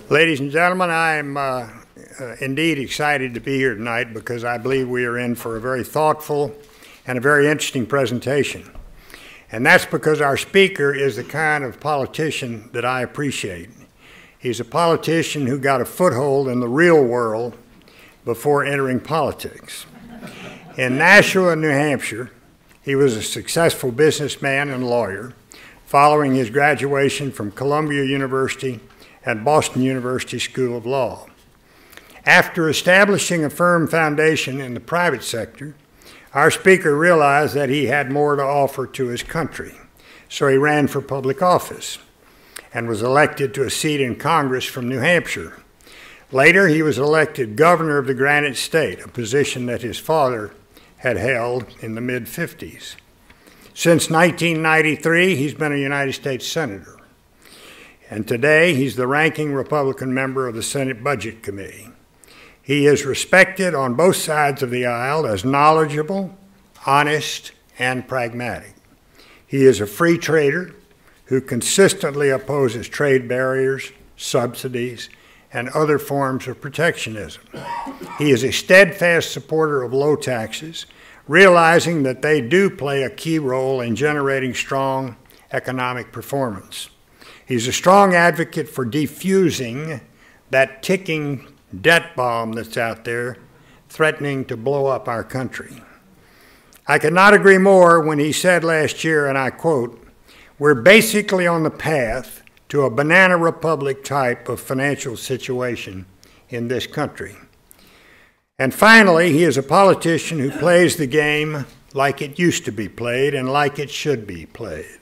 Ladies and gentlemen, I am indeed excited to be here tonight because I believe we are in for a very thoughtful and a very interesting presentation. And that's because our speaker is the kind of politician that I appreciate. He's a politician who got a foothold in the real world before entering politics. In Nashua, New Hampshire, he was a successful businessman and lawyer following his graduation from Columbia University and Boston University School of Law. After establishing a firm foundation in the private sector, our speaker realized that he had more to offer to his country, so he ran for public office and was elected to a seat in Congress from New Hampshire. Later, he was elected governor of the Granite State, a position that his father had held in the mid-50s. Since 1993, he's been a United States Senator. And today, he's the ranking Republican member of the Senate Budget Committee. He is respected on both sides of the aisle as knowledgeable, honest, and pragmatic. He is a free trader who consistently opposes trade barriers, subsidies, and other forms of protectionism. He is a steadfast supporter of low taxes, realizing that they do play a key role in generating strong economic performance. He's a strong advocate for defusing that ticking debt bomb that's out there threatening to blow up our country. I could not agree more when he said last year, and I quote, "We're basically on the path to a banana republic type of financial situation in this country." And finally, he is a politician who plays the game like it used to be played and like it should be played,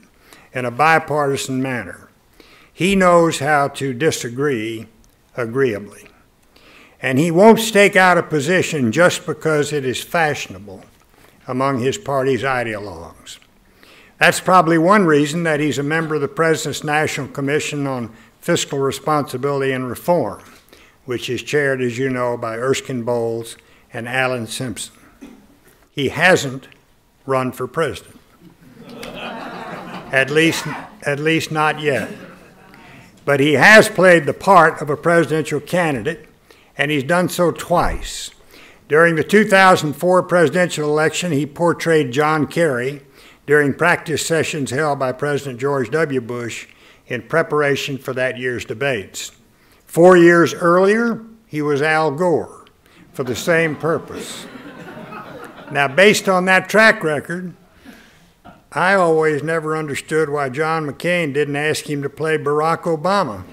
in a bipartisan manner. He knows how to disagree agreeably. And he won't stake out a position just because it is fashionable among his party's ideologues. That's probably one reason that he's a member of the President's National Commission on Fiscal Responsibility and Reform, which is chaired, as you know, by Erskine Bowles and Alan Simpson. He hasn't run for president, at least not yet. But he has played the part of a presidential candidate, and he's done so twice. During the 2004 presidential election, he portrayed John Kerry during practice sessions held by President George W. Bush in preparation for that year's debates. 4 years earlier, he was Al Gore for the same purpose. Now, based on that track record, I always never understood why John McCain didn't ask him to play Barack Obama.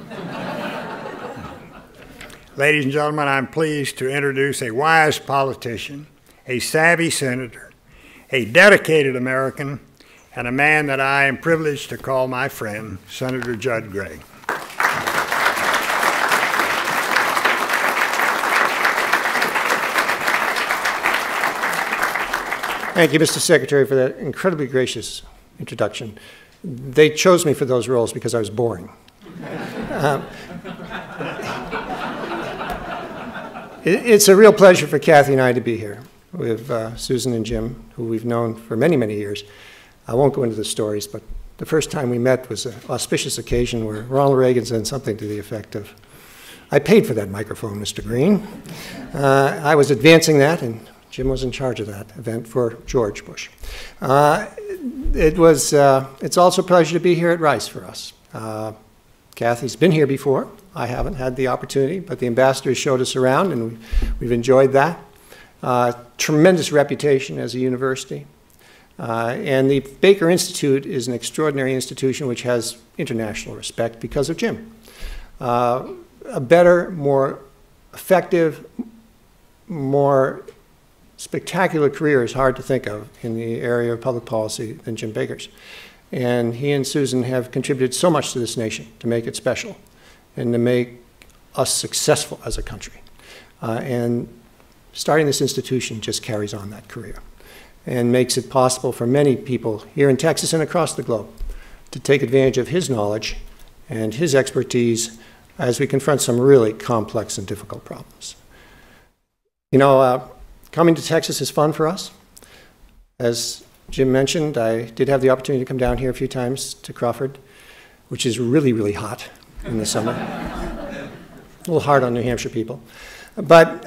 Ladies and gentlemen, I'm pleased to introduce a wise politician, a savvy senator, a dedicated American, and a man that I am privileged to call my friend, Senator Judd Gregg. Thank you, Mr. Secretary, for that incredibly gracious introduction. They chose me for those roles because I was boring. It's a real pleasure for Kathy and I to be here with Susan and Jim, who we've known for many, many years. I won't go into the stories, but the first time we met was an auspicious occasion where Ronald Reagan said something to the effect of, "I paid for that microphone, Mr. Green." I was advancing that, and Jim was in charge of that event for George Bush. It's also a pleasure to be here at Rice for us. Kathy's been here before. I haven't had the opportunity, but the ambassadors showed us around, and we've enjoyed that. Tremendous reputation as a university. And the Baker Institute is an extraordinary institution which has international respect because of Jim. A better, more effective, more spectacular career is hard to think of in the area of public policy than Jim Baker's. And he and Susan have contributed so much to this nation to make it special and to make us successful as a country. And starting this institution just carries on that career and makes it possible for many people here in Texas and across the globe to take advantage of his knowledge and his expertise as we confront some really complex and difficult problems. You know, coming to Texas is fun for us. As Jim mentioned, I did have the opportunity to come down here a few times to Crawford, which is really, really hot in the summer. A little hard on New Hampshire people. But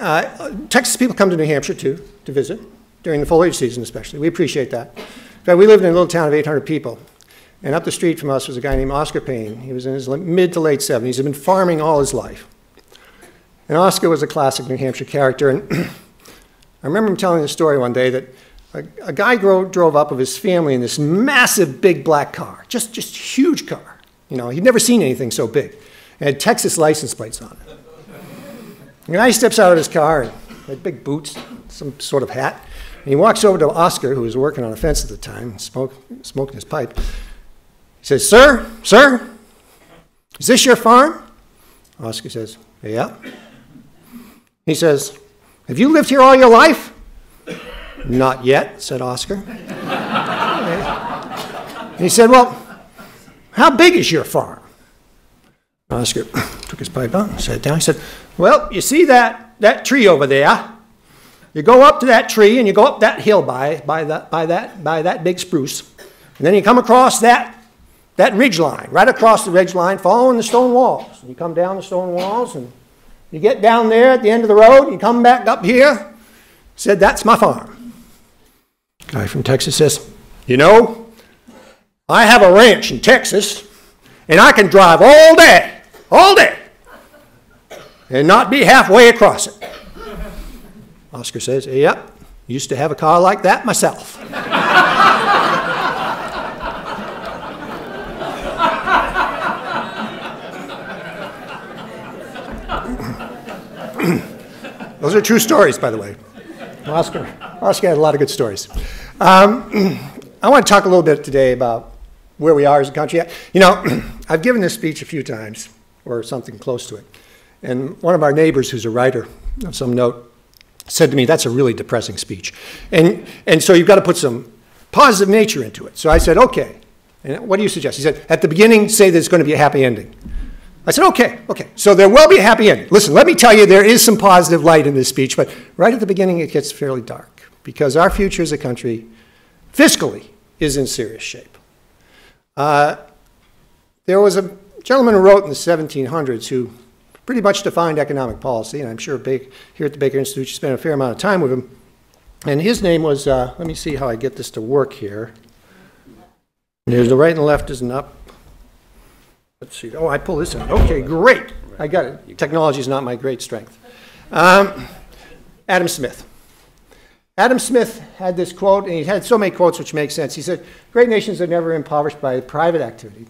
Texas people come to New Hampshire, too, to visit, during the foliage season especially. We appreciate that. In fact, we lived in a little town of 800 people. And up the street from us was a guy named Oscar Payne. He was in his mid to late 70s. He'd been farming all his life. And Oscar was a classic New Hampshire character. And I remember him telling the story one day that a guy drove up with his family in this massive, big black car, just huge car. You know, he'd never seen anything so big. It had Texas license plates on it. The guy steps out of his car and had big boots, some sort of hat, and he walks over to Oscar, who was working on a fence at the time, smoking his pipe. He says, "Sir, is this your farm?" Oscar says, "Yeah." He says, "Have you lived here all your life?" "Not yet," said Oscar. And he said, "Well, how big is your farm?" Oscar took his pipe out and sat down. He said, "Well, you see that tree over there? You go up to that tree and you go up that hill by that big spruce, and then you come across that ridge line, right across the ridge line, following the stone walls. And you come down the stone walls and you get down there at the end of the road, you come back up here." He said, "That's my farm." Guy from Texas says, "You know, I have a ranch in Texas, and I can drive all day, and not be halfway across it." Oscar says, "Yep, used to have a car like that myself." Those are true stories, by the way. Oscar had a lot of good stories. I want to talk a little bit today about where we are as a country. You know, I've given this speech a few times, or something close to it. And one of our neighbors, who's a writer of some note, said to me, "That's a really depressing speech. And so you've got to put some positive nature into it." So I said, "Okay. And what do you suggest?" He said, "At the beginning, say there's going to be a happy ending." I said, okay. So there will be a happy ending. Listen, let me tell you, there is some positive light in this speech, but right at the beginning, it gets fairly dark, because our future as a country, fiscally, is in serious shape. There was a gentleman who wrote in the 1700s who pretty much defined economic policy, and I'm sure here at the Baker Institute you spent a fair amount of time with him. And his name was, let me see how I get this to work here. There's the right and the left isn't up. Let's see. Oh, I pull this out. Okay, great. I got it. Technology is not my great strength. Adam Smith. Adam Smith had this quote, and he had so many quotes which make sense. He said, "Great nations are never impoverished by private activity,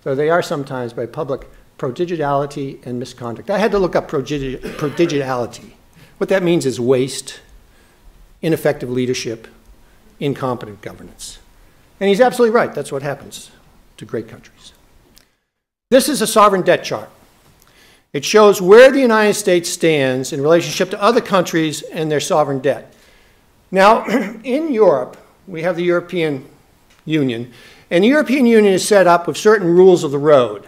though they are sometimes by public prodigality and misconduct." I had to look up prodigality. What that means is waste, ineffective leadership, incompetent governance. And he's absolutely right. That's what happens to great countries. This is a sovereign debt chart. It shows where the United States stands in relationship to other countries and their sovereign debt. Now, in Europe, we have the European Union, and the European Union is set up with certain rules of the road.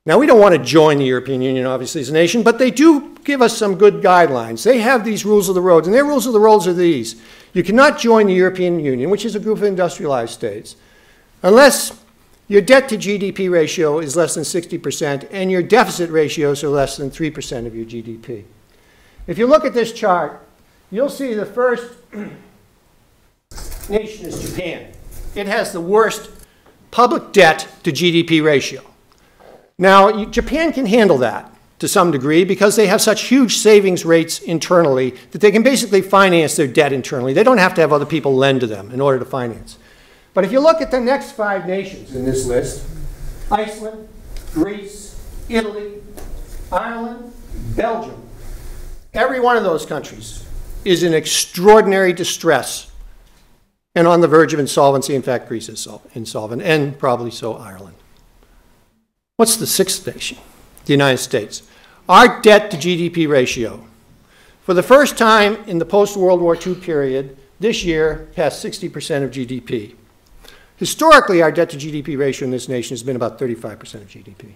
Now, we don't want to join the European Union, obviously, as a nation, but they do give us some good guidelines. They have these rules of the road, and their rules of the road are these. You cannot join the European Union, which is a group of industrialized states, unless your debt to GDP ratio is less than 60% and your deficit ratios are less than 3% of your GDP. If you look at this chart, you'll see the first nation is Japan. It has the worst public debt to GDP ratio. Now, Japan can handle that to some degree because they have such huge savings rates internally that they can basically finance their debt internally. They don't have to have other people lend to them in order to finance. But if you look at the next 5 nations in this list, Iceland, Greece, Italy, Ireland, Belgium, every one of those countries is in extraordinary distress and on the verge of insolvency. In fact, Greece is insolvent, and probably so Ireland. What's the 6th nation? The United States. Our debt to GDP ratio, for the first time in the post-World War II period, this year passed 60% of GDP. Historically, our debt to GDP ratio in this nation has been about 35% of GDP.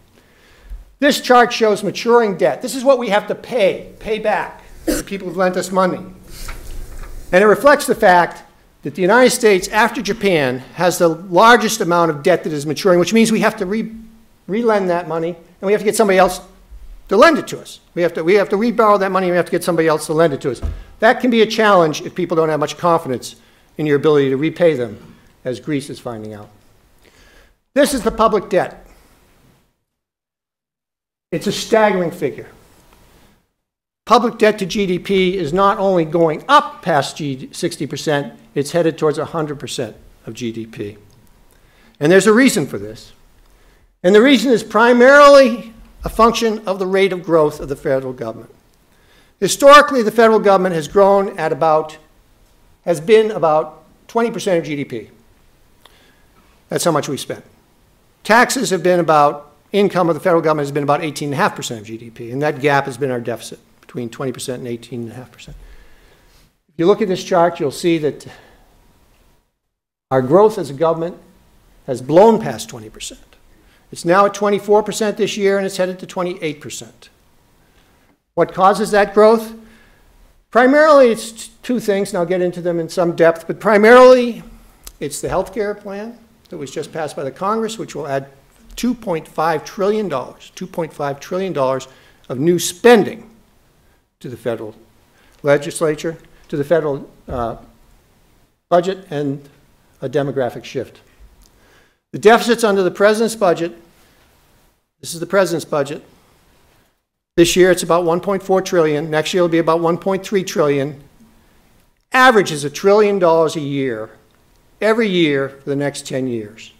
This chart shows maturing debt. This is what we have to pay back to people who've lent us money. And it reflects the fact that the United States, after Japan, has the largest amount of debt that is maturing, which means we have to re-lend that money, and we have to get somebody else to lend it to us. We have to reborrow that money and we have to get somebody else to lend it to us. That can be a challenge if people don't have much confidence in your ability to repay them, as Greece is finding out. This is the public debt. It's a staggering figure. Public debt to GDP is not only going up past 60%, it's headed towards 100% of GDP. And there's a reason for this. And the reason is primarily a function of the rate of growth of the federal government. Historically, the federal government has grown at has been about 20% of GDP. That's how much we spent. Taxes have been about, income of the federal government has been about 18.5% of GDP, and that gap has been our deficit, between 20% and 18.5%. If you look at this chart, you'll see that our growth as a government has blown past 20%. It's now at 24% this year, and it's headed to 28%. What causes that growth? Primarily, it's two things, and I'll get into them in some depth, but primarily, it's the health care plan that was just passed by the Congress, which will add $2.5 trillion of new spending to the federal legislature, to the federal budget, and a demographic shift. The deficits under the president's budget, this is the president's budget. This year it's about $1.4 trillion. Next year it'll be about $1.3 trillion. Average is $1 trillion a year, every year for the next 10 years.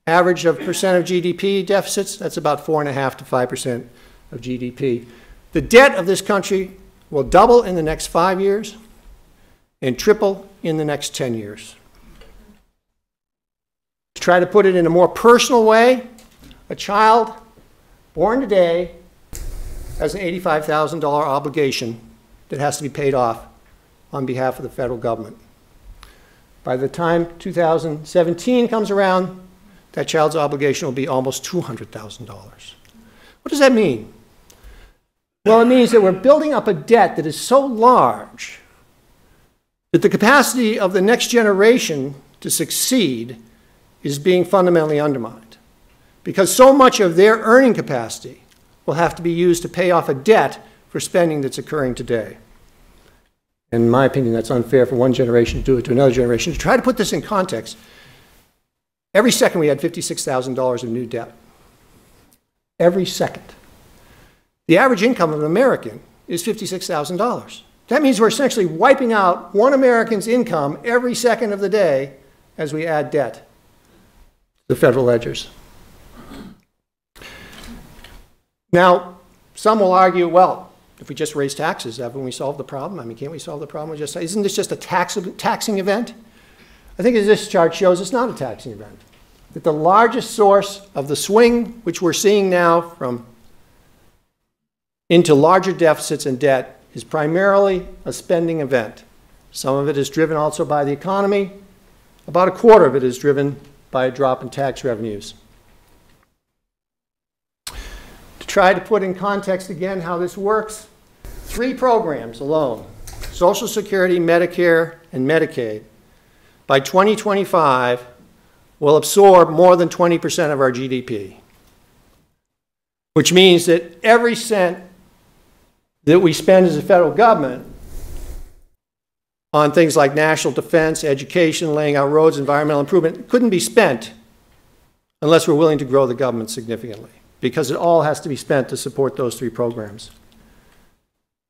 Average of percent of GDP deficits, that's about 4.5% to 5% of GDP. The debt of this country will double in the next 5 years and triple in the next 10 years. To try to put it in a more personal way, a child born today has an $85,000 obligation that has to be paid off on behalf of the federal government. By the time 2017 comes around, that child's obligation will be almost $200,000. What does that mean? Well, it means that we're building up a debt that is so large that the capacity of the next generation to succeed is being fundamentally undermined, because so much of their earning capacity will have to be used to pay off a debt for spending that's occurring today. In my opinion, that's unfair for one generation to do it to another generation. To try to put this in context, every second we had $56,000 of new debt. Every second. The average income of an American is $56,000. That means we're essentially wiping out one American's income every second of the day as we add debt to the federal ledgers. Now, some will argue, well, if we just raise taxes, haven't we solved the problem? I mean, can't we solve the problem? Isn't this just a taxing event? I think as this chart shows, it's not a taxing event. That the largest source of the swing, which we're seeing now into larger deficits and debt, is primarily a spending event. Some of it is driven also by the economy. About a quarter of it is driven by a drop in tax revenues. To try to put in context again how this works, 3 programs alone, Social Security, Medicare, and Medicaid, by 2025 will absorb more than 20% of our GDP, which means that every cent that we spend as a federal government on things like national defense, education, laying out roads, environmental improvement, couldn't be spent unless we're willing to grow the government significantly, because it all has to be spent to support those 3 programs.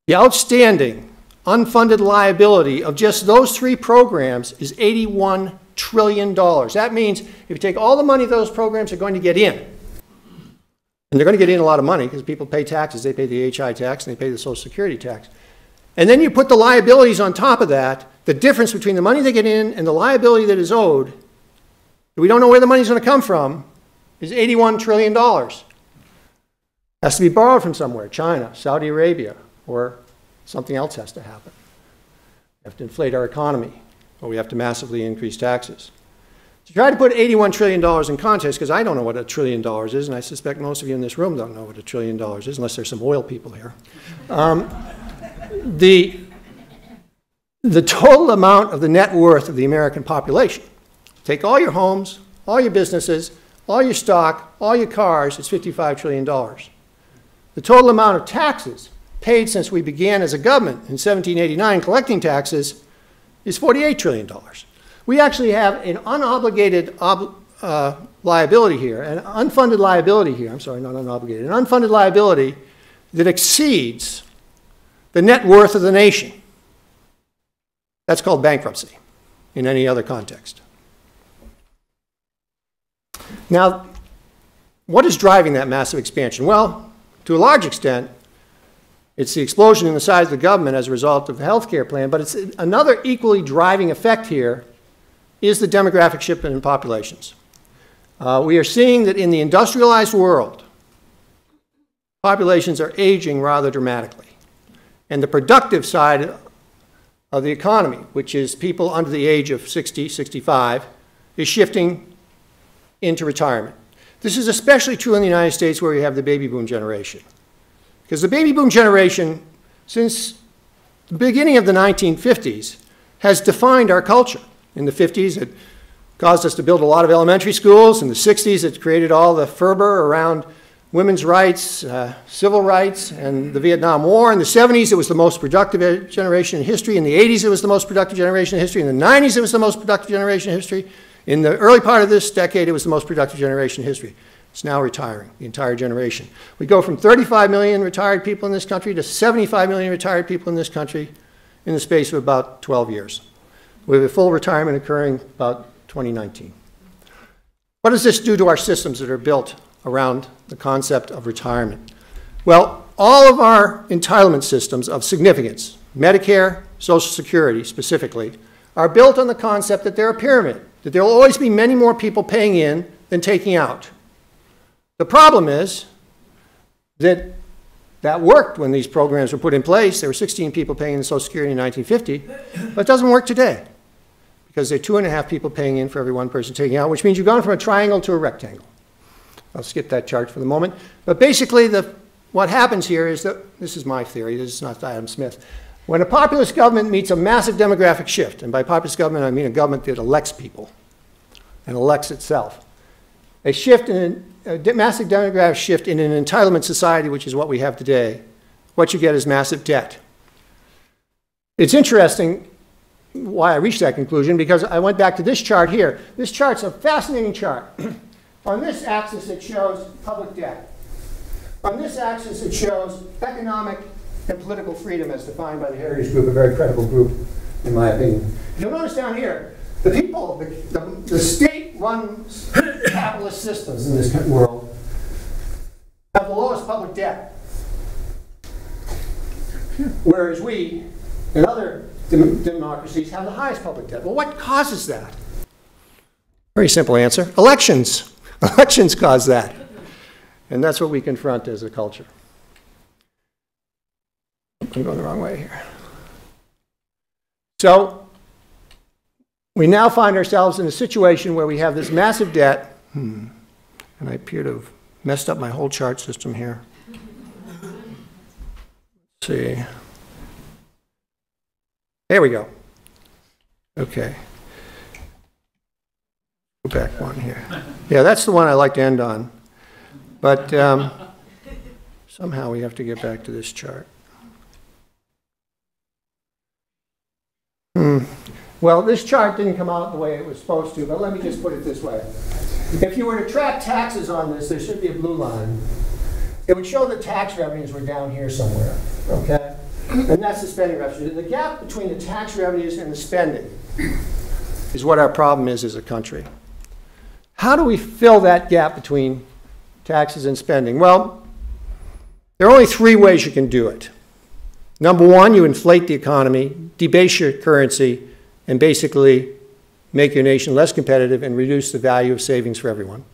The outstanding unfunded liability of just those 3 programs is $81 trillion. That means if you take all the money those programs are going to get in, and they're going to get in a lot of money because people pay taxes, they pay the HI tax and they pay the Social Security tax, and then you put the liabilities on top of that, the difference between the money they get in and the liability that is owed, we don't know where the money's going to come from, is $81 trillion. Has to be borrowed from somewhere, China, Saudi Arabia, or something else has to happen. We have to inflate our economy, or we have to massively increase taxes. To try to put $81 trillion in context, because I don't know what $1 trillion is, and I suspect most of you in this room don't know what $1 trillion is, unless there's some oil people here. The total amount of the net worth of the American population, take all your homes, all your businesses, all your stock, all your cars, it's $55 trillion. the total amount of taxes paid since we began as a government in 1789 collecting taxes is $48 trillion. We actually have an unobligated liability here, an unfunded liability here, I'm sorry, not unobligated, an unfunded liability that exceeds the net worth of the nation. That's called bankruptcy in any other context. Now, what is driving that massive expansion? Well, to a large extent, it's the explosion in the size of the government as a result of the health care plan, but it's another equally driving effect here is the demographic shift in populations. We are seeing that in the industrialized world, populations are aging rather dramatically. And the productive side of the economy, which is people under the age of 60, 65, is shifting into retirement. This is especially true in the United States where we have the baby boom generation. Because the baby boom generation, since the beginning of the 1950s, has defined our culture. In the 50s, it caused us to build a lot of elementary schools. In the 60s, it created all the fervor around women's rights, civil rights, and the Vietnam War. In the 70s, it was the most productive generation in history. In the 80s, it was the most productive generation in history. In the 90s, it was the most productive generation in history. In the early part of this decade, it was the most productive generation in history. It's now retiring, the entire generation. We go from 35 million retired people in this country to 75 million retired people in this country in the space of about 12 years, with a full retirement occurring about 2019. What does this do to our systems that are built around the concept of retirement? Well, all of our entitlement systems of significance, Medicare, Social Security specifically, are built on the concept that they're a pyramid, that there will always be many more people paying in than taking out. The problem is that that worked when these programs were put in place. There were 16 people paying in Social Security in 1950, but it doesn't work today because there are 2.5 people paying in for every one person taking out, which means you've gone from a triangle to a rectangle. I'll skip that chart for the moment. But basically, what happens here is that, this is my theory, this is not Adam Smith. When a populist government meets a massive demographic shift, and by populist government I mean a government that elects people and elects itself, a massive demographic shift in an entitlement society, which is what we have today, what you get is massive debt. It's interesting why I reached that conclusion, because I went back to this chart here. This chart's a fascinating chart. On this axis, it shows public debt. On this axis, it shows economic and political freedom as defined by the Heritage Group, a very credible group, in my opinion. You'll notice down here, the people, the state runs capitalist systems in this world have the lowest public debt. Whereas we, in other democracies, have the highest public debt. Well, what causes that? Very simple answer. Elections. Elections cause that. And that's what we confront as a culture. I'm going the wrong way here. So, we now find ourselves in a situation where we have this massive debt, and I appear to have messed up my whole chart system here. Let's see. There we go. Okay. Go back one here. Yeah, that's the one I like to end on. But somehow we have to get back to this chart. Well, this chart didn't come out the way it was supposed to, but let me just put it this way. If you were to track taxes on this, there should be a blue line. It would show that tax revenues were down here somewhere, okay? And that's the spending revenues. The gap between the tax revenues and the spending is what our problem is as a country. How do we fill that gap between taxes and spending? Well, there are only 3 ways you can do it. Number 1, you inflate the economy, debase your currency, and basically make your nation less competitive and reduce the value of savings for everyone.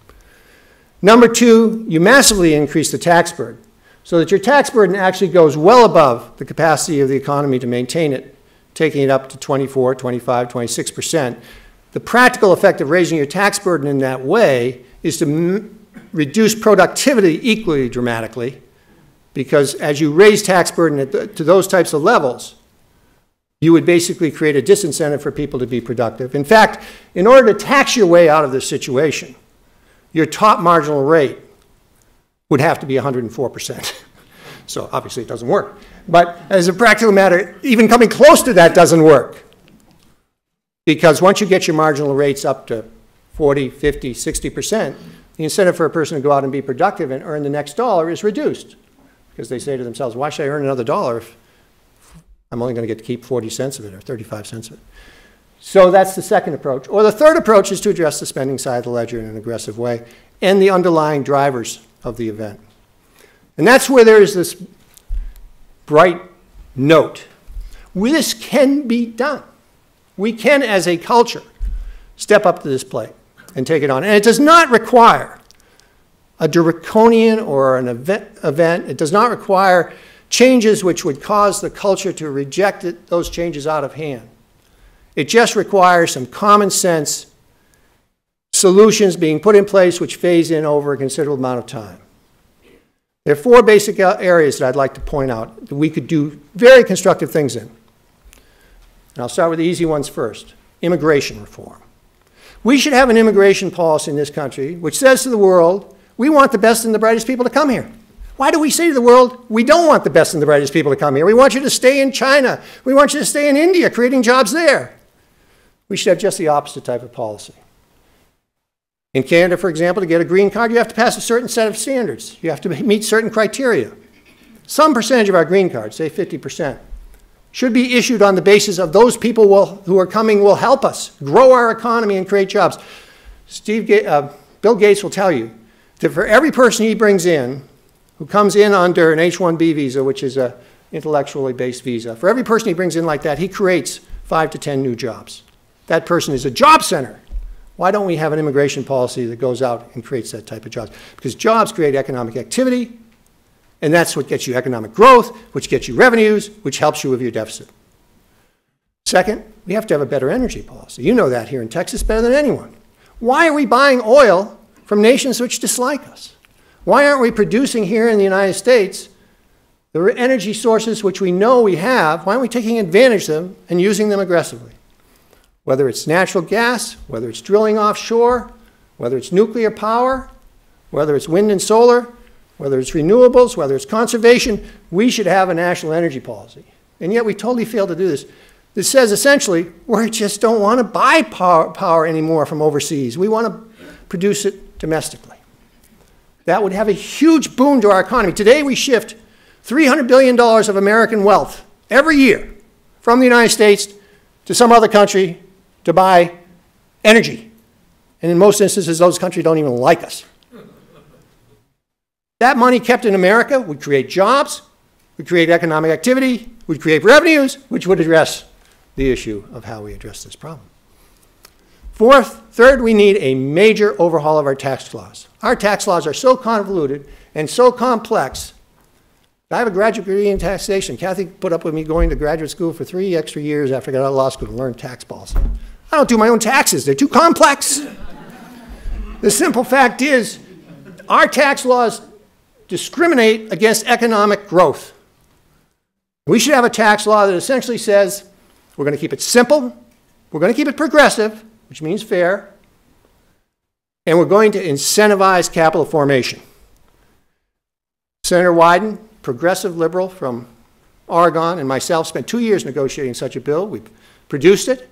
Number 2, you massively increase the tax burden so that your tax burden actually goes well above the capacity of the economy to maintain it, taking it up to 24, 25, 26%. The practical effect of raising your tax burden in that way is to reduce productivity equally dramatically, because as you raise tax burden to those types of levels, you would basically create a disincentive for people to be productive. In fact, in order to tax your way out of this situation, your top marginal rate would have to be 104%. So obviously it doesn't work. But as a practical matter, even coming close to that doesn't work. Because once you get your marginal rates up to 40, 50, 60%, the incentive for a person to go out and be productive and earn the next dollar is reduced. Because they say to themselves, why should I earn another dollar if I'm only going to get to keep 40 cents of it or 35 cents of it? So that's the second approach. Or the third approach is to address the spending side of the ledger in an aggressive way and the underlying drivers of the event. And that's where there is this bright note. This can be done. We can, as a culture, step up to this plate and take it on. And it does not require a draconian or an event. It does not require changes which would cause the culture to reject those changes out of hand. It just requires some common sense solutions being put in place which phase in over a considerable amount of time. There are four basic areas that I'd like to point out that we could do very constructive things in. And I'll start with the easy ones first. Immigration reform. We should have an immigration policy in this country which says to the world, we want the best and the brightest people to come here. Why do we say to the world, we don't want the best and the brightest people to come here? We want you to stay in China. We want you to stay in India, creating jobs there. We should have just the opposite type of policy. In Canada, for example, to get a green card, you have to pass a certain set of standards. You have to meet certain criteria. Some percentage of our green cards, say 50%, should be issued on the basis of those people who are coming will help us grow our economy and create jobs. Bill Gates will tell you that for every person he brings in who comes in under an H-1B visa, which is an intellectually based visa, for every person he brings in like that, he creates 5 to 10 new jobs. That person is a job center. Why don't we have an immigration policy that goes out and creates that type of jobs? Because jobs create economic activity, and that's what gets you economic growth, which gets you revenues, which helps you with your deficit. Second, we have to have a better energy policy. You know that here in Texas better than anyone. Why are we buying oil from nations which dislike us? Why aren't we producing here in the United States the energy sources which we know we have? Why aren't we taking advantage of them and using them aggressively? Whether it's natural gas, whether it's drilling offshore, whether it's nuclear power, whether it's wind and solar, whether it's renewables, whether it's conservation, we should have a national energy policy. And yet we totally fail to do this. This says essentially, we just don't want to buy power anymore from overseas. We want to produce it domestically. That would have a huge boon to our economy. Today we shift $300 billion of American wealth every year from the United States to some other country to buy energy. And in most instances, those countries don't even like us. That money kept in America would create jobs, would create economic activity, would create revenues, which would address the issue of how we address this problem. Third, we need a major overhaul of our tax laws. Our tax laws are so convoluted and so complex. I have a graduate degree in taxation. Kathy put up with me going to graduate school for 3 extra years after I got out of law school to learn tax policy. I don't do my own taxes. They're too complex. The simple fact is, our tax laws discriminate against economic growth. We should have a tax law that essentially says, we're going to keep it simple, we're going to keep it progressive, which means fair, and we're going to incentivize capital formation. Senator Wyden, progressive liberal from Oregon, and myself spent 2 years negotiating such a bill. We produced it,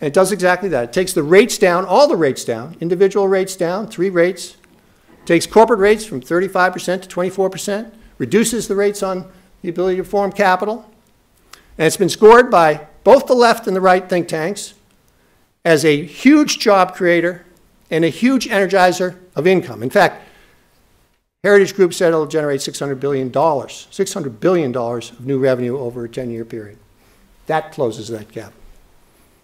and it does exactly that. It takes the rates down, all the rates down, individual rates down, 3 rates. It takes corporate rates from 35% to 24%, reduces the rates on the ability to form capital, and it's been scored by both the left and the right think tanks as a huge job creator and a huge energizer of income. In fact, Heritage Group said it'll generate $600 billion of new revenue over a 10-year period. That closes that gap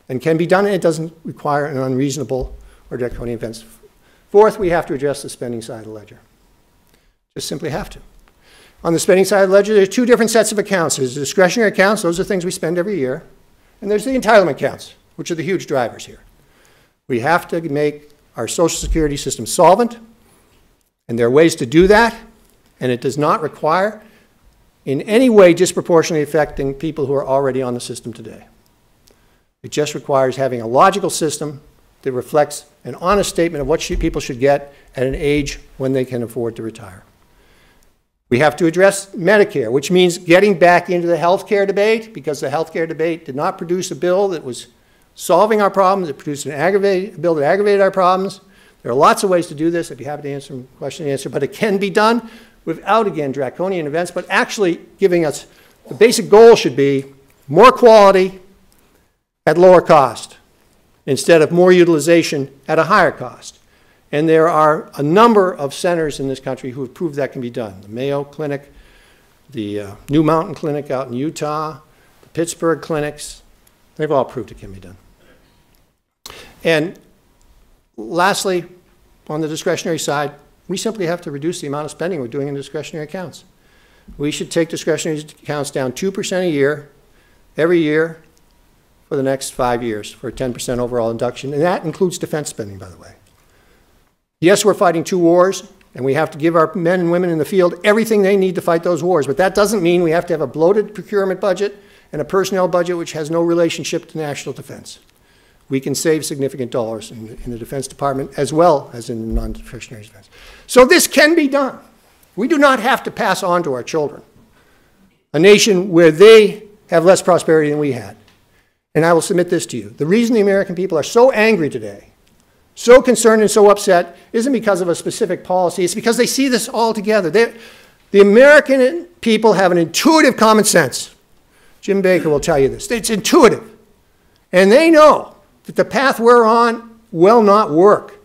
and can be done, and it doesn't require an unreasonable or draconian fence. Fourth, we have to address the spending side of the ledger. Just simply have to. On the spending side of the ledger, there's 2 different sets of accounts. There's the discretionary accounts, those are things we spend every year, and there's the entitlement accounts, which are the huge drivers here. We have to make our Social Security system solvent, and there are ways to do that, and it does not require in any way disproportionately affecting people who are already on the system today. It just requires having a logical system that reflects an honest statement of what people should get at an age when they can afford to retire. We have to address Medicare, which means getting back into the health care debate, because the health care debate did not produce a bill that was solving our problems. It produced a bill that aggravated our problems. There are lots of ways to do this. I'd be happy to answer some question and answer, but it can be done without, again, draconian events, but actually giving us, the basic goal should be more quality at lower cost instead of more utilization at a higher cost. And there are a number of centers in this country who have proved that can be done. The Mayo Clinic, the New Mountain Clinic out in Utah, the Pittsburgh clinics, they've all proved it can be done. And lastly, on the discretionary side, we simply have to reduce the amount of spending we're doing in discretionary accounts. We should take discretionary accounts down 2% a year, every year, for the next 5 years, for a 10% overall reduction. And that includes defense spending, by the way. Yes, we're fighting 2 wars, and we have to give our men and women in the field everything they need to fight those wars. But that doesn't mean we have to have a bloated procurement budget and a personnel budget which has no relationship to national defense. We can save significant dollars in the Defense Department as well as in non-discretionary defense. So this can be done. We do not have to pass on to our children a nation where they have less prosperity than we had. And I will submit this to you. The reason the American people are so angry today, so concerned and so upset, isn't because of a specific policy. It's because they see this all together. The American people have an intuitive common sense. Jim Baker will tell you this. It's intuitive. And they know that the path we're on will not work.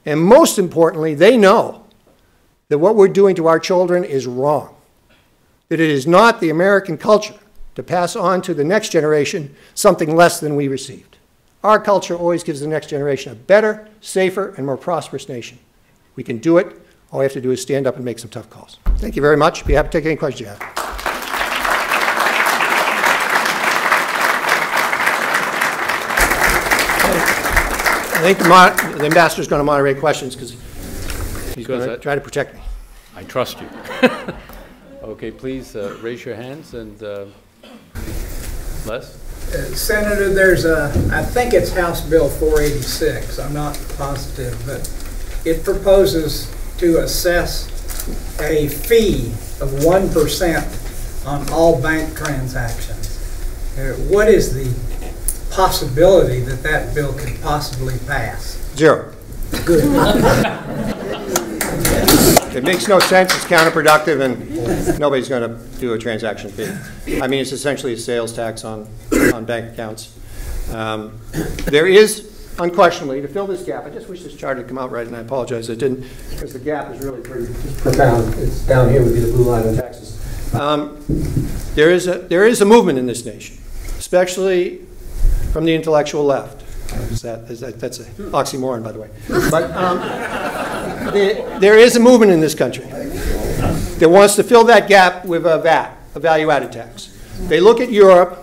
And most importantly, they know that what we're doing to our children is wrong. That it is not the American culture to pass on to the next generation something less than we received. Our culture always gives the next generation a better, safer, and more prosperous nation. We can do it. All we have to do is stand up and make some tough calls. Thank you very much. Be happy to take any questions you have. I think the ambassador is going to moderate questions because he's going to try to protect me. I trust you. Okay, please raise your hands and Les. Senator, there's I think it's House Bill 486, I'm not positive, but it proposes to assess a fee of 1% on all bank transactions. What is the possibility that that bill could possibly pass? 0. Good. It makes no sense, it's counterproductive, and nobody's going to do a transaction fee. I mean, it's essentially a sales tax on bank accounts. There is, unquestionably, to fill this gap, I just wish this chart had come out right, and I apologize it didn't, because the gap is really pretty profound. It's down here would be the blue line in Texas. There is a movement in this nation, especially from the intellectual left. That's an oxymoron, by the way. But there is a movement in this country that wants to fill that gap with a VAT, a value-added tax. They look at Europe,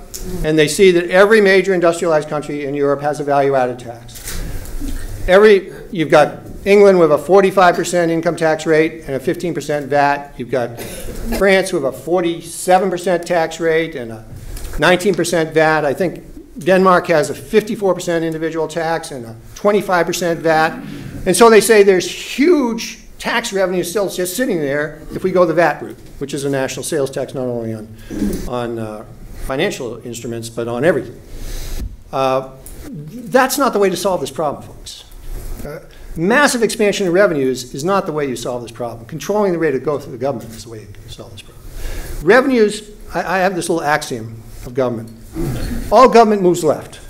and they see that every major industrialized country in Europe has a value-added tax. You've got England with a 45% income tax rate and a 15% VAT. You've got France with a 47% tax rate and a 19% VAT. I think Denmark has a 54% individual tax and a 25% VAT. And so they say there's huge tax revenue still just sitting there if we go the VAT route, which is a national sales tax not only on financial instruments but on everything. That's not the way to solve this problem, folks. Massive expansion of revenues is not the way you solve this problem. Controlling the rate of growth of the government is the way you solve this problem. Revenues, I have this little axiom of government. All government moves left.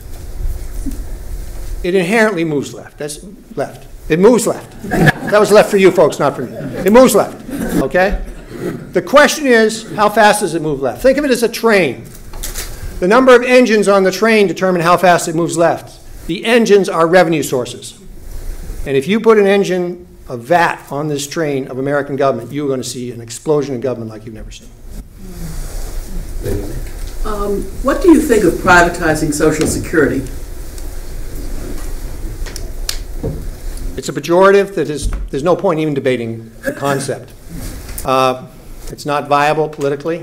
It inherently moves left. That's left. It moves left. That was left for you folks, not for me. It moves left, okay? The question is, how fast does it move left? Think of it as a train. The number of engines on the train determine how fast it moves left. The engines are revenue sources. And if you put an engine of VAT on this train of American government, you're going to see an explosion in government like you've never seen. What do you think of privatizing Social Security? It's a pejorative that there's no point even debating the concept. It's not viable politically.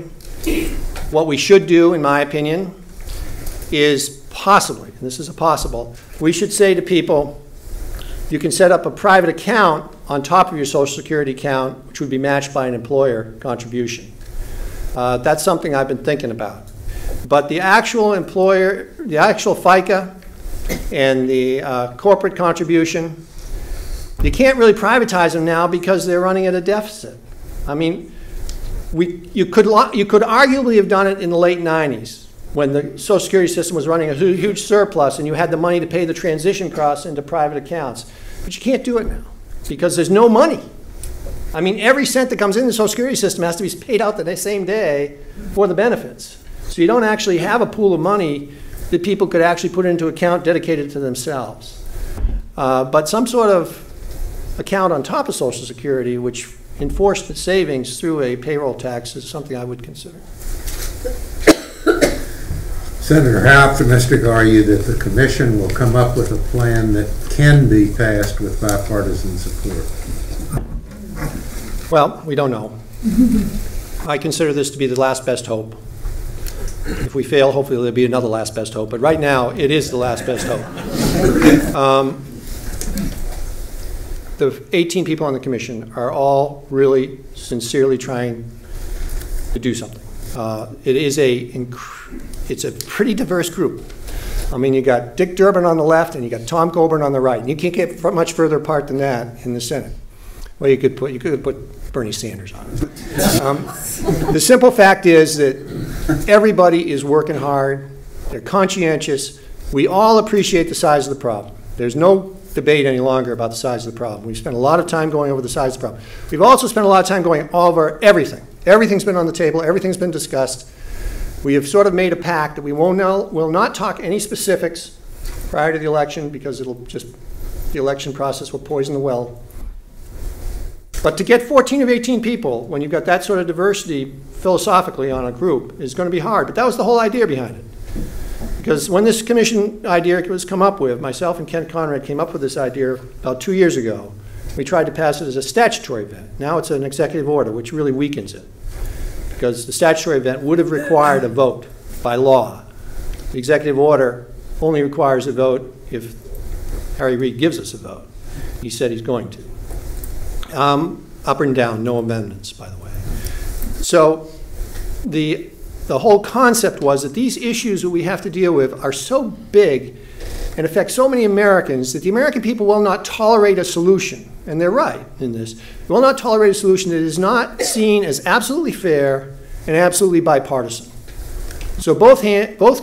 What we should do, in my opinion, is possibly, and this is a possible, we should say to people, you can set up a private account on top of your Social Security account, which would be matched by an employer contribution. That's something I've been thinking about. But the actual employer, the actual FICA and the corporate contribution, you can't really privatize them now because they're running at a deficit. I mean, you could arguably have done it in the late 90s when the Social Security system was running a huge surplus and you had the money to pay the transition costs into private accounts. But you can't do it now because there's no money. I mean, every cent that comes in the Social Security system has to be paid out the same day for the benefits. So you don't actually have a pool of money that people could actually put into account dedicated to themselves. But some sort of account on top of Social Security, which enforced savings through a payroll tax, is something I would consider. Senator, how optimistic are you that the Commission will come up with a plan that can be passed with bipartisan support? Well, we don't know. I consider this to be the last best hope. If we fail, hopefully there'll be another last best hope. But right now, it is the last best hope. The 18 people on the Commission are all really sincerely trying to do something. It's a pretty diverse group. I mean, you got Dick Durbin on the left and you got Tom Coburn on the right. And you can't get much further apart than that in the Senate. Well, you could put Bernie Sanders on it. The simple fact is that everybody is working hard. They're conscientious. We all appreciate the size of the problem. There's no debate any longer about the size of the problem. We've spent a lot of time going over the size of the problem. We've also spent a lot of time going over everything. Everything's been on the table. Everything's been discussed. We have sort of made a pact that we will not talk any specifics prior to the election because the election process will poison the well. But to get 14 of 18 people, when you've got that sort of diversity philosophically on a group, is going to be hard. But that was the whole idea behind it. Because when this commission idea was come up with, myself and Ken Conrad came up with this idea about 2 years ago. We tried to pass it as a statutory event. Now it's an executive order, which really weakens it. Because the statutory event would have required a vote by law. The executive order only requires a vote if Harry Reid gives us a vote. He said he's going to. Up and down, no amendments, by the way. So the whole concept was that these issues that we have to deal with are so big and affect so many Americans that the American people will not tolerate a solution, and they're right in this, they will not tolerate a solution that is not seen as absolutely fair and absolutely bipartisan. So both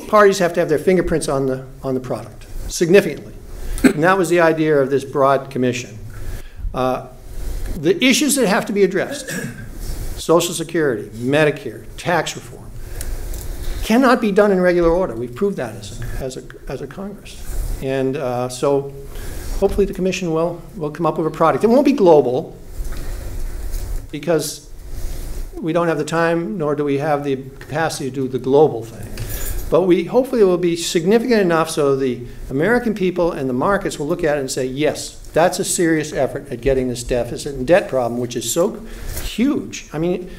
parties have to have their fingerprints on the product, significantly. And that was the idea of this broad commission. The issues that have to be addressed, Social Security, Medicare, tax reform, cannot be done in regular order. We've proved that as a Congress. And so hopefully the Commission will come up with a product. It won't be global because we don't have the time, nor do we have the capacity to do the global thing. But hopefully it will be significant enough so the American people and the markets will look at it and say, yes, that's a serious effort at getting this deficit and debt problem, which is so huge. I mean,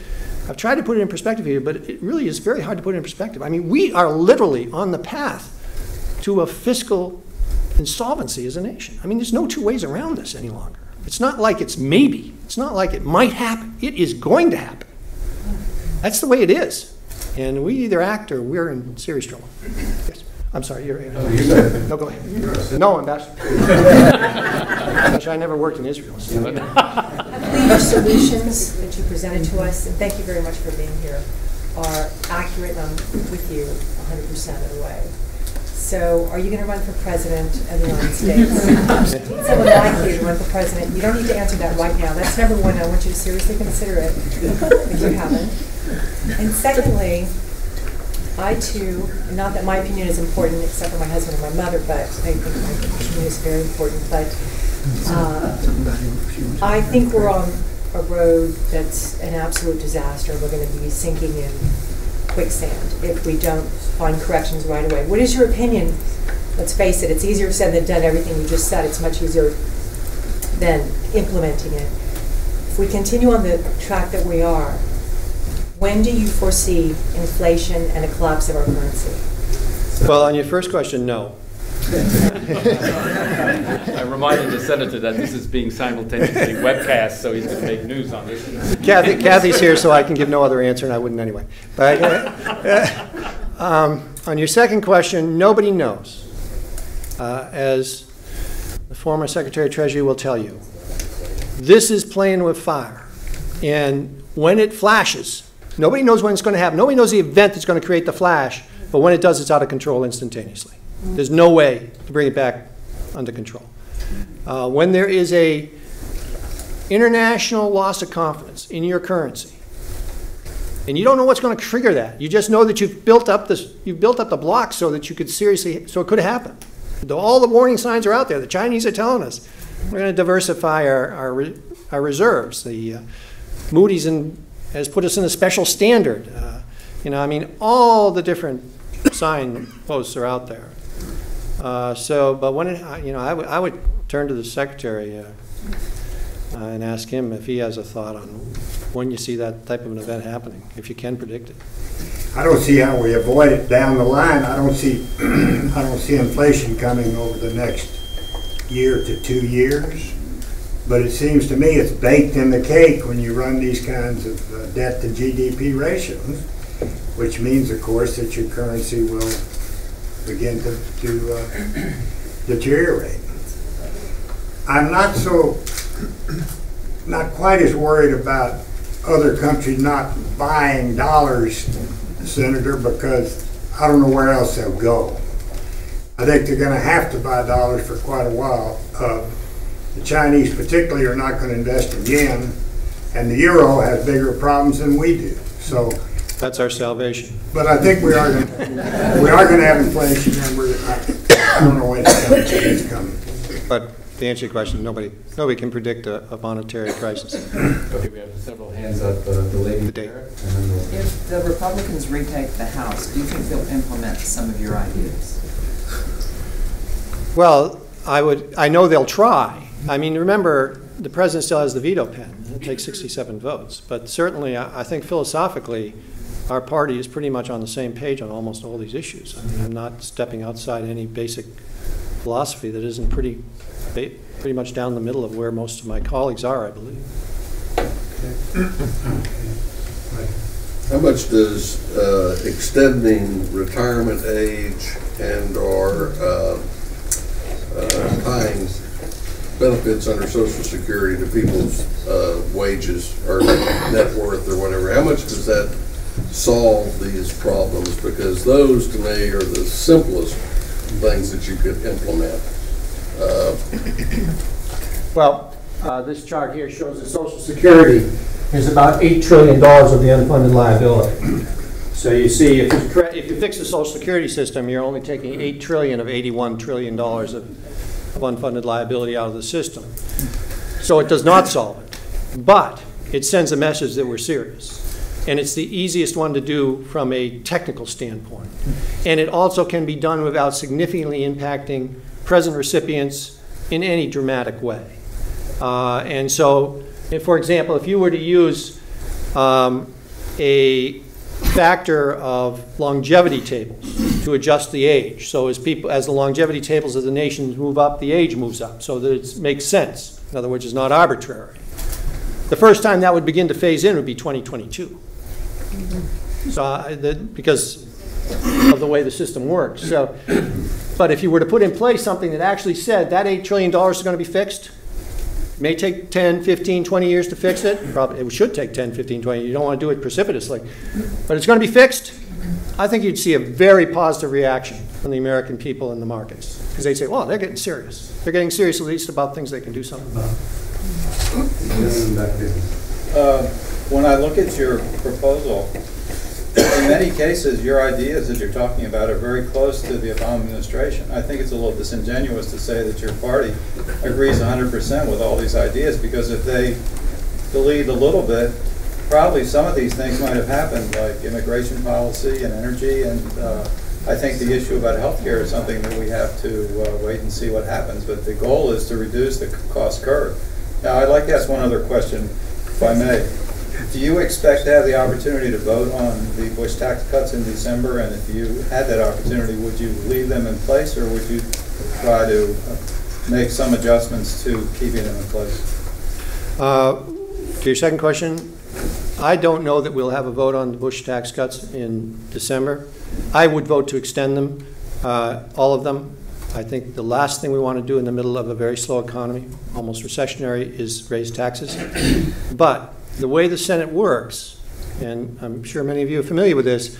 I've tried to put it in perspective here, but it really is very hard to put it in perspective. I mean, we are literally on the path to a fiscal insolvency as a nation. I mean, there's no two ways around this any longer. It's not like it's maybe. It's not like it might happen. It is going to happen. That's the way it is. And we either act or we're in serious trouble. Yes. I'm sorry, you're no, go ahead. No, Ambassador. Actually, I never worked in Israel. So. I believe your solutions that you presented to us, and thank you very much for being here, are accurate, and I'm with you 100% of the way. So are you going to run for president of the United States? Someone like you to run for president. You don't need to answer that right now. That's number one. I want you to seriously consider it if you haven't. And secondly, I too, not that my opinion is important except for my husband and my mother, but I think my opinion is very important. But I think we're on a road that's an absolute disaster. We're going to be sinking in quicksand if we don't find corrections right away. What is your opinion? Let's face it, it's easier said than done. Everything you just said, it's much easier than implementing it. If we continue on the track that we are, when do you foresee inflation and a collapse of our currency? Well, on your first question, no. I reminded the senator that this is being simultaneously webcast, so he's going to make news on this. Kathy's here, so I can give no other answer, and I wouldn't anyway. But on your second question, nobody knows. As the former Secretary of Treasury will tell you, this is playing with fire. And when it flashes, nobody knows when it's going to happen. Nobody knows the event that's going to create the flash, but when it does, it's out of control instantaneously. There's no way to bring it back under control. When there is a international loss of confidence in your currency, and you don't know what's going to trigger that, you just know that you've built up the block so that you could so it could happen. All the warning signs are out there. The Chinese are telling us we're going to diversify our reserves. The Moody's has put us in a special standard. I mean, all the different signposts are out there. But when I would turn to the secretary and ask him if he has a thought on when you see that type of an event happening, if you can predict it. I don't see how we avoid it down the line. I don't see inflation coming over the next year to 2 years. But it seems to me it's baked in the cake when you run these kinds of debt to GDP ratios, which means, of course, that your currency will begin to deteriorate. I'm not quite as worried about other countries not buying dollars, Senator, because I don't know where else they'll go. I think they're going to have to buy dollars for quite a while. The Chinese particularly are not going to invest in yen, and the euro has bigger problems than we do. So that's our salvation. But I think we are going to have inflation, and I don't know when it's coming. But to answer your question, nobody can predict a monetary crisis. Okay, we have several hands up. The lady there. If the Republicans retake the House, do you think they'll implement some of your ideas? Well, I know they'll try. I mean, remember, the president still has the veto pen. It takes 67 votes. But certainly, I think philosophically, our party is pretty much on the same page on almost all these issues. I mean, I'm not stepping outside any basic philosophy that isn't pretty much down the middle of where most of my colleagues are, I believe. How much does extending retirement age and/or tying benefits under Social Security to people's wages or net worth or whatever, how much does that solve these problems? Because those, to me, are the simplest things that you could implement. This chart here shows that Social Security is about $8 trillion of the unfunded liability. So you see, if you fix the Social Security system, you're only taking $8 trillion of $81 trillion of unfunded liability out of the system. So it does not solve it, but it sends a message that we're serious. And it's the easiest one to do from a technical standpoint. And it also can be done without significantly impacting present recipients in any dramatic way. And so, for example, if you were to use a factor of longevity tables to adjust the age, so as the longevity tables of the nations move up, the age moves up, so that it makes sense. In other words, it's not arbitrary. The first time that would begin to phase in would be 2022. So because of the way the system works. So, but if you were to put in place something that actually said that $8 trillion is going to be fixed, it may take 10, 15, 20 years to fix it. Probably it should take 10, 15, 20. You don't want to do it precipitously. But it's going to be fixed. I think you'd see a very positive reaction from the American people in the markets. Because they'd say, well, they're getting serious. They're getting serious at least about things they can do something about. When I look at your proposal, in many cases, your ideas that you're talking about are very close to the Obama administration. I think it's a little disingenuous to say that your party agrees 100% with all these ideas, because if they believed a little bit, probably some of these things might have happened, like immigration policy and energy, and I think the issue about health care is something that we have to wait and see what happens, but the goal is to reduce the cost curve. Now, I'd like to ask one other question, if I may. Do you expect to have the opportunity to vote on the Bush tax cuts in December? And if you had that opportunity, would you leave them in place, or would you try to make some adjustments to keeping them in place? To your second question, I don't know that we'll have a vote on the Bush tax cuts in December. I would vote to extend them, all of them. I think the last thing we want to do in the middle of a very slow economy, almost recessionary, is raise taxes. But the way the Senate works, and I'm sure many of you are familiar with this,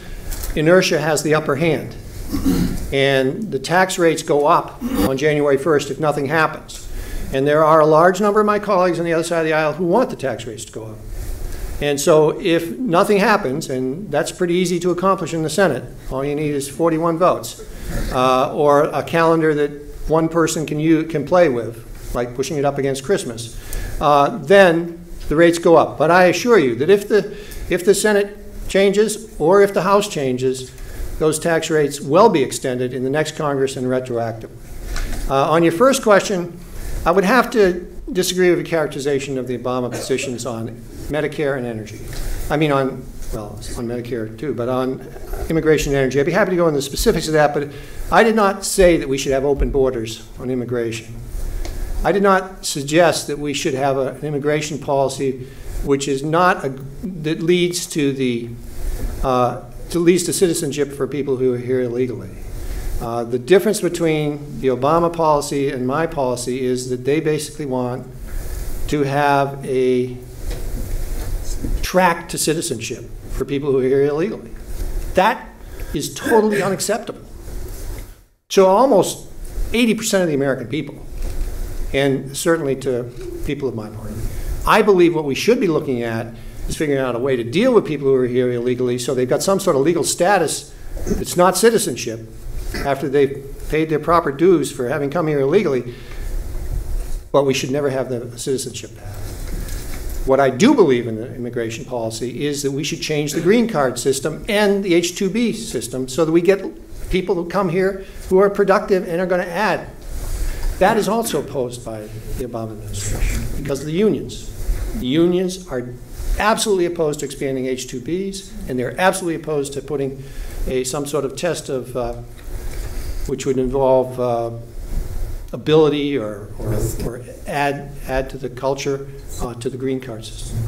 inertia has the upper hand. And the tax rates go up on January 1st if nothing happens. And there are a large number of my colleagues on the other side of the aisle who want the tax rates to go up. And so if nothing happens, and that's pretty easy to accomplish in the Senate, all you need is 41 votes, or a calendar that one person can play with, like pushing it up against Christmas, then the rates go up. But I assure you that if the Senate changes or if the House changes, those tax rates will be extended in the next Congress and retroactive. On your first question, I would have to disagree with the characterization of the Obama positions on Medicare and energy. I mean on Medicare too, but on immigration and energy. I'd be happy to go into the specifics of that, but I did not say that we should have open borders on immigration. I did not suggest that we should have an immigration policy which is not that leads to citizenship for people who are here illegally. The difference between the Obama policy and my policy is that they basically want to have a track to citizenship for people who are here illegally. That is totally unacceptable. So almost 80% of the American people, and certainly to people of my party, I believe what we should be looking at is figuring out a way to deal with people who are here illegally so they've got some sort of legal status that's not citizenship after they've paid their proper dues for having come here illegally, but we should never have the citizenship path. What I do believe in the immigration policy is that we should change the green card system and the H-2B system so that we get people who come here who are productive and are going to add. That is also opposed by the Obama administration because of the unions. The unions are absolutely opposed to expanding H-2Bs, and they're absolutely opposed to putting some sort of test of which would involve ability or add to the culture to the green card system.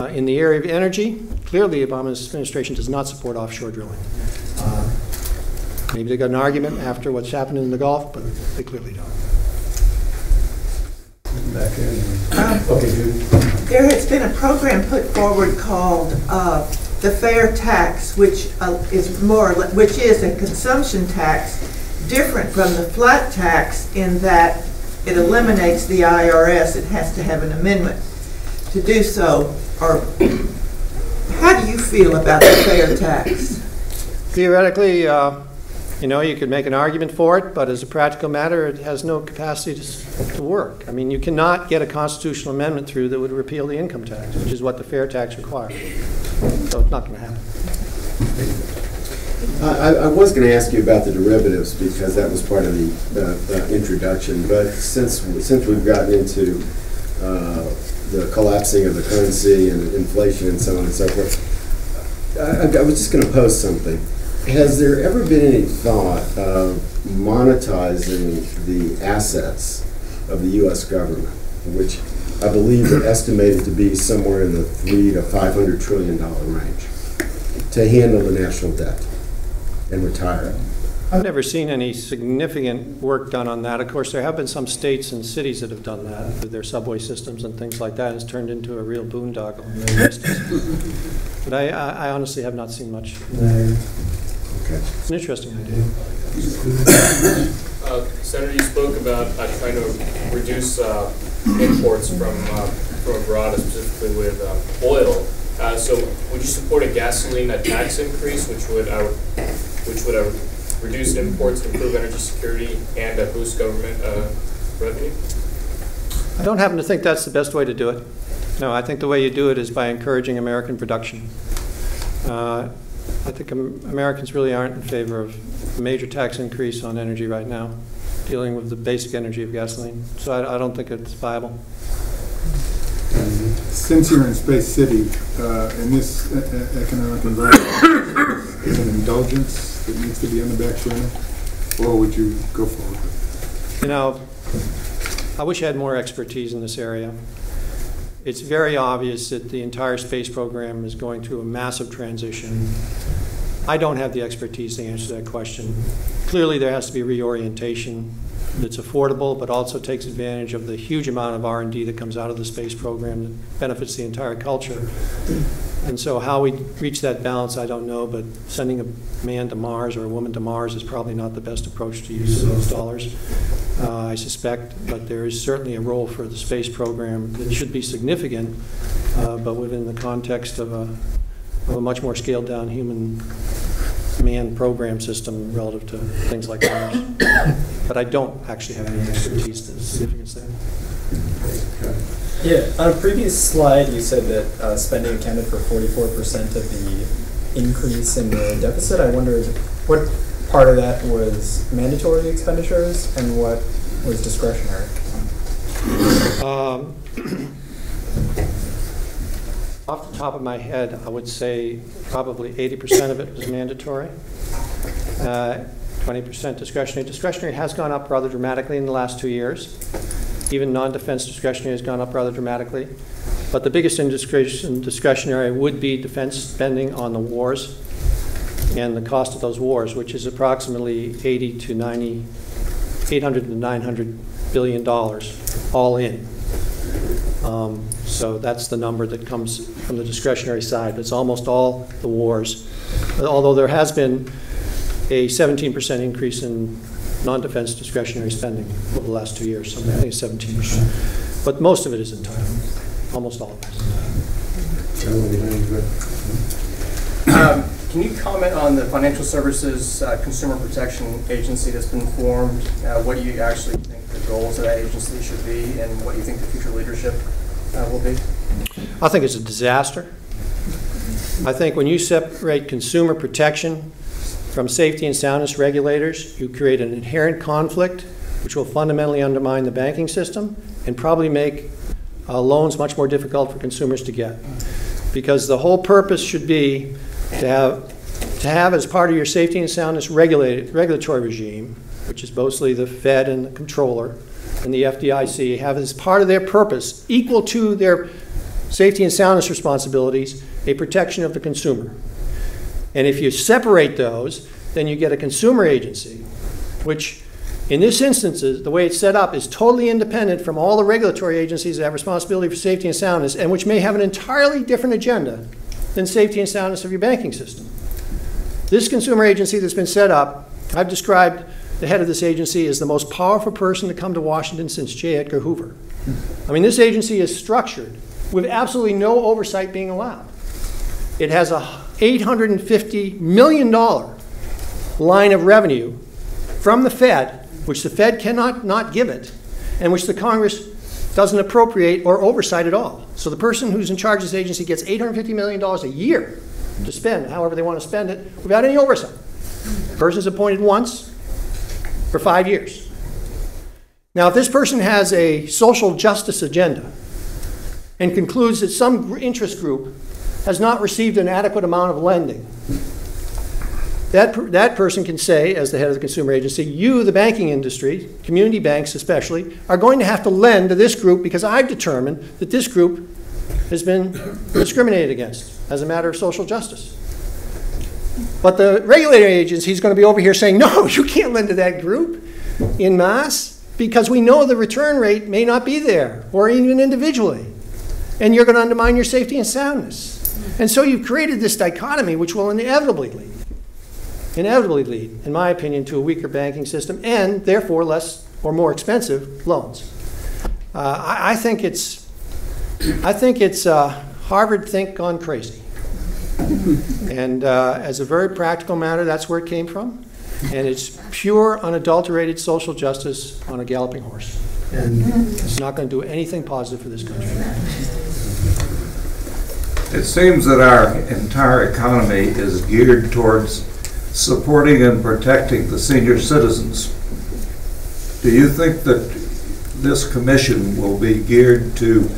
In the area of energy, clearly the Obama administration does not support offshore drilling. Maybe they got an argument after what's happened in the Gulf, but they clearly don't. There has been a program put forward called the fair tax, which is a consumption tax, different from the flat tax in that it eliminates the IRS. It has to have an amendment to do so. Or how do you feel about the fair tax? Theoretically, you could make an argument for it, but as a practical matter, it has no capacity to work. I mean, you cannot get a constitutional amendment through that would repeal the income tax, which is what the fair tax requires. So it's not going to happen. I was going to ask you about the derivatives because that was part of the introduction, but since we've gotten into the collapsing of the currency and inflation and so on and so forth, I was just going to pose something. Has there ever been any thought of monetizing the assets of the U.S. government, which I believe are estimated to be somewhere in the $300 to $500 trillion range, to handle the national debt and retire it? I've never seen any significant work done on that. Of course, there have been some states and cities that have done that with their subway systems and things like that. It's turned into a real boondoggle. But I honestly have not seen much. Okay. It's an interesting idea. Senator, you spoke about trying to reduce imports from abroad, specifically with oil. So, would you support a gasoline tax increase, which would reduce imports, improve energy security, and boost government revenue? I don't happen to think that's the best way to do it. No, I think the way you do it is by encouraging American production. I think Americans really aren't in favor of a major tax increase on energy right now, dealing with the basic energy of gasoline. So I don't think it's viable. Since you're in Space City, in this economic environment, is an indulgence that needs to be on the back burner, or would you go forward with You know, I wish I had more expertise in this area. It's very obvious that the entire space program is going through a massive transition. I don't have the expertise to answer that question. Clearly, there has to be reorientation that's affordable, but also takes advantage of the huge amount of R&D that comes out of the space program that benefits the entire culture. And so how we reach that balance, I don't know, but sending a man to Mars or a woman to Mars is probably not the best approach to use of those dollars, I suspect. But there is certainly a role for the space program that should be significant, but within the context of a much more scaled down human manned program system relative to things like Mars. But I don't actually have any expertise to the significance there. Yeah, on a previous slide, you said that spending accounted for 44% of the increase in the deficit. I wondered what part of that was mandatory expenditures and what was discretionary. Off the top of my head, I would say probably 80% of it was mandatory, 20% discretionary. Discretionary has gone up rather dramatically in the last 2 years. Even non-defense discretionary has gone up rather dramatically. But the biggest in discretionary would be defense spending on the wars and the cost of those wars, which is approximately $800 to $900 billion all in. So that's the number that comes from the discretionary side. It's almost all the wars, although there has been a 17% increase in non-defense discretionary spending over the last 2 years. So I think it's 17%. But most of it is entitlement, almost all of it. Can you comment on the Financial Services Consumer Protection Agency that's been formed? What do you actually think the goals of that agency should be, and what do you think the future leadership will be? I think it's a disaster. I think when you separate consumer protection from safety and soundness regulators, you create an inherent conflict which will fundamentally undermine the banking system and probably make loans much more difficult for consumers to get. Because the whole purpose should be to have as part of your safety and soundness regulatory regime, which is mostly the Fed and the controller and the FDIC, have as part of their purpose, equal to their safety and soundness responsibilities, a protection of the consumer. And if you separate those, then you get a consumer agency, which in this instance, the way it's set up is totally independent from all the regulatory agencies that have responsibility for safety and soundness, and which may have an entirely different agenda than safety and soundness of your banking system. This consumer agency that's been set up, I've described the head of this agency as the most powerful person to come to Washington since J. Edgar Hoover. I mean, this agency is structured with absolutely no oversight being allowed. It has a $850 million line of revenue from the Fed, which the Fed cannot not give it, and which the Congress doesn't appropriate or oversight at all. So the person who's in charge of this agency gets $850 million a year to spend, however they want to spend it, without any oversight. The person's appointed once for 5 years. Now, if this person has a social justice agenda and concludes that some interest group has not received an adequate amount of lending, that person can say, as the head of the consumer agency, you, the banking industry, community banks especially, are going to have to lend to this group because I've determined that this group has been discriminated against as a matter of social justice. But the regulatory agency is going to be over here saying, no, you can't lend to that group en masse because we know the return rate may not be there, or even individually. And you're going to undermine your safety and soundness. And so you've created this dichotomy which will inevitably lead, in my opinion, to a weaker banking system and therefore less or more expensive loans. I think it's Harvard think gone crazy. And as a very practical matter, that's where it came from. And it's pure, unadulterated social justice on a galloping horse. And it's not going to do anything positive for this country. It seems that our entire economy is geared towards supporting and protecting the senior citizens. Do you think that this commission will be geared to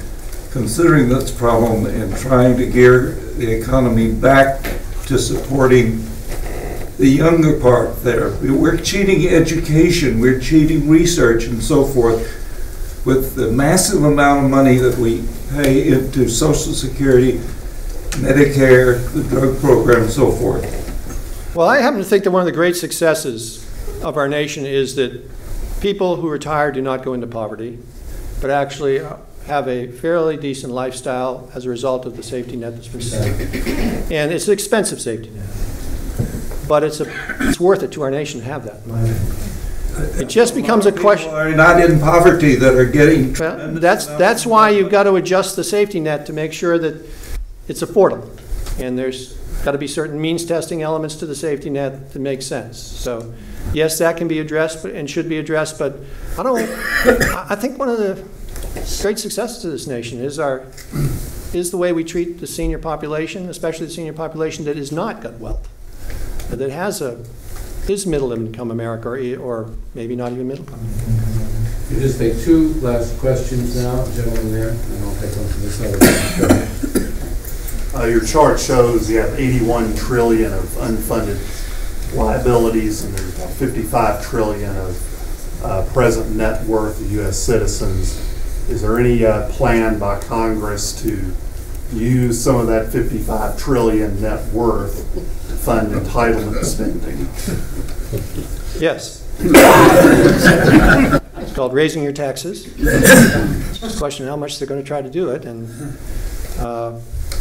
considering this problem and trying to gear the economy back to supporting the younger part there. We're cheating education, we're cheating research and so forth with the massive amount of money that we pay into Social Security, Medicare, the drug program, and so forth. Well, I happen to think that one of the great successes of our nation is that people who retire do not go into poverty, but actually have a fairly decent lifestyle as a result of the safety net that's been set. And it's an expensive safety net, but it's worth it to our nation to have that. It just becomes a question. People are not in poverty that are getting. Well, that's why you've got to adjust the safety net to make sure that it's affordable, and there's got to be certain means testing elements to the safety net that make sense. So, yes, that can be addressed and should be addressed, but I think one of the great successes of this nation is the way we treat the senior population, especially the senior population that has not got wealth, that is middle income America, or maybe not even middle income. We'll just take two last questions now, gentlemen there, and I'll take one from this side. Your chart shows you have 81 trillion of unfunded liabilities, and there's about 55 trillion of present net worth of U.S. citizens. Is there any plan by Congress to use some of that 55 trillion net worth to fund entitlement spending? Yes. It's called raising your taxes. It's a question of how much they're going to try to do it, and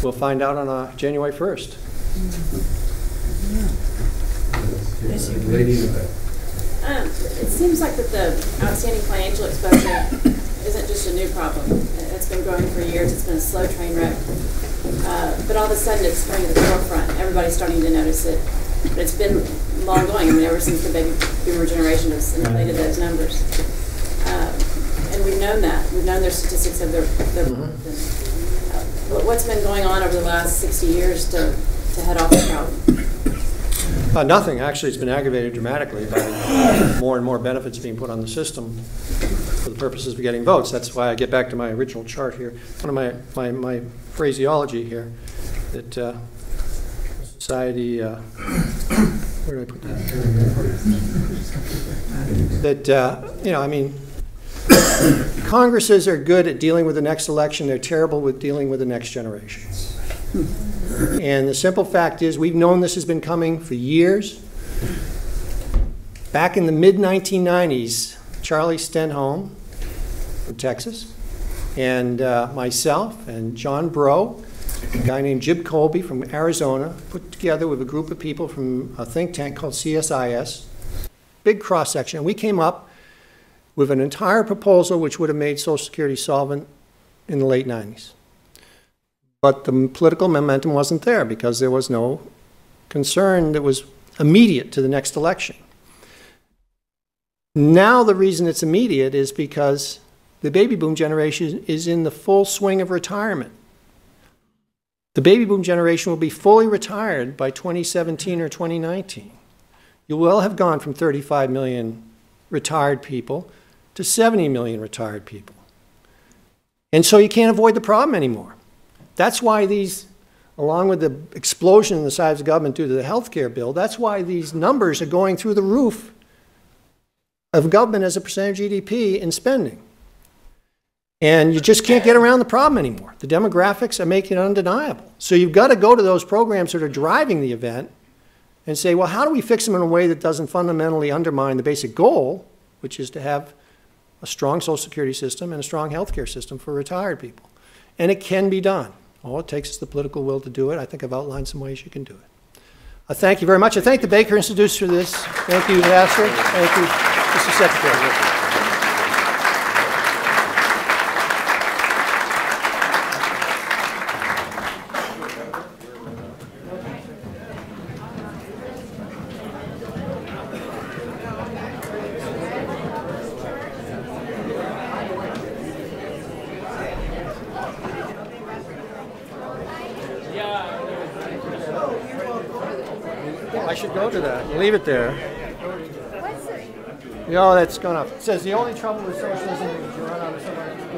we'll find out on January 1st. It seems like that the outstanding financial exposure isn't just a new problem. It's been growing for years. It's been a slow train wreck. But all of a sudden it's coming to the forefront. Everybody's starting to notice it. But it's been long going. I mean, ever since the baby boomer generation has inflated those numbers. And we've known that. We've known their statistics of their what's been going on over the last 60 years to head off the problem? Nothing. Actually, it's been aggravated dramatically by more and more benefits being put on the system for the purposes of getting votes. That's why I get back to my original chart here. One of my phraseology here, that society, where did I put that? That, I mean, Congresses are good at dealing with the next election. They're terrible with dealing with the next generation. And the simple fact is, we've known this has been coming for years. Back in the mid-1990s, Charlie Stenholm from Texas, and myself and John Breaux, a guy named Jib Colby from Arizona, put together with a group of people from a think tank called CSIS, big cross-section, and we came up with an entire proposal which would have made Social Security solvent in the late 90s. But the political momentum wasn't there because there was no concern that was immediate to the next election. Now the reason it's immediate is because the baby boom generation is in the full swing of retirement. The baby boom generation will be fully retired by 2017 or 2019. You will have gone from 35 million retired people to 70 million retired people. And so you can't avoid the problem anymore. That's why these, along with the explosion in the size of government due to the health care bill, that's why these numbers are going through the roof of government as a percentage of GDP in spending. And you just can't get around the problem anymore. The demographics are making it undeniable. So you've got to go to those programs that are driving the event and say, well, how do we fix them in a way that doesn't fundamentally undermine the basic goal, which is to have a strong Social Security system and a strong health care system for retired people. And it can be done. All it takes is the political will to do it. I think I've outlined some ways you can do it. I thank you very much. I thank the Baker Institute for this. Thank you, Ambassador. Thank you, Mr. Secretary. I should go to that. Leave it there. No, that's gone up. It says the only trouble with socialism is you run out of somebody.